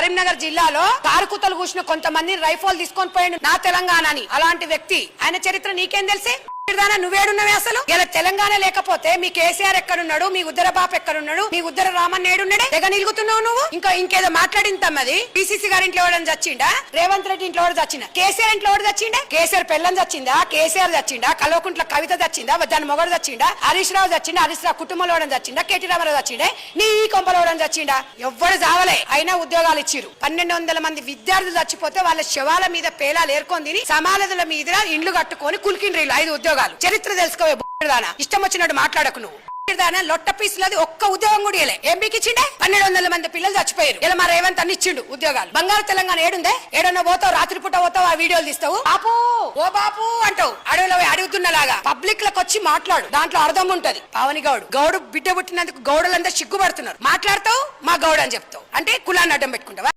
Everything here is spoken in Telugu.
కరీంనగర్ జిల్లాలో కారుకుతలు కూసిన కొంతమంది రైఫోల్ తీసుకొని పోయిండు నా తెలంగాణ అని. అలాంటి వ్యక్తి ఆయన చరిత్ర నీకేం తెలిసి? నువ్వేడున్నావే అసలు? ఇలా తెలంగాణ లేకపోతే మీ కేసీఆర్ ఎక్కడున్నాడు, మీ ఉద్దర బాపు ఎక్కడున్నాడు, మీ ఉద్దర రామన్ ఏడున్నాడే? తెగ నిలుగుతున్నావు నువ్వు. ఇంకేదో మాట్లాడిందమ్మది. పిసిసి గారి ఇంట్లో ఎవడని చచ్చిండా? రేవంత్ రెడ్డి ఇంట్లో ఎవరు చచ్చిందా? కేసీఆర్ ఇంట్లో ఎవరు చచ్చిండా? కేసీఆర్ పెళ్ళం చచ్చిందా? కేసీఆర్ చచ్చిందా? కల్వకుంట్ల కవిత చచ్చిందా? దాని మొగడు చచ్చిందా? హరీష్ రావు చచ్చిందా? హరీష్ రావు కుటుంబంలో ఎవడని చచ్చిందా? కేటీ రామారావు చచ్చిండే? నీ ఈ కొంపలో ఎవడని చచ్చిండా? ఎవ్వడు చావలే. అయినా ఉద్యోగాలు ఇచ్చిరు. 1200 మంది విద్యార్థులు చచ్చిపోతే వాళ్ళ శవాల మీద పేలాలు ఏర్కొని తిని సమాధుల మీద ఇండ్లు కట్టుకొని కులికిండ్రు 5 ఉద్యోగాలు. చరిత్ర తెలుసుకోవే బుడ్డదానా. ఇష్టం వచ్చినట్టు మాట్లాడకు నువ్వు. లొట్ట పీసులది ఒక్క ఉద్యోగం కూడా ఇలే. ఏం బీకిచ్చిండే? 1200 మంది పిల్లలు చచ్చిపోయారు. ఇలా మా రేవంత్ అన్ని ఇచ్చిండు ఉద్యోగాలు. బంగారు తెలంగాణ ఏడుందే? ఏడన్నా పోతావు, రాత్రిపూట పోతావు, ఆ వీడియోలు తీస్తావు. బాపు ఓ బాపు అంటావు అడవిలో అడుగుతున్నలాగా. పబ్లిక్ లకు వచ్చి మాట్లాడు, దాంట్లో అర్థం ఉంటది. పావని గౌడు బిడ్డ పుట్టినందుకు గౌడులంతా సిగ్గుపడుతున్నారు. మాట్లాడతావు మా గౌడు అని చెప్తావు అంటే కులాన్ని అడ్డం పెట్టుకుంటావా?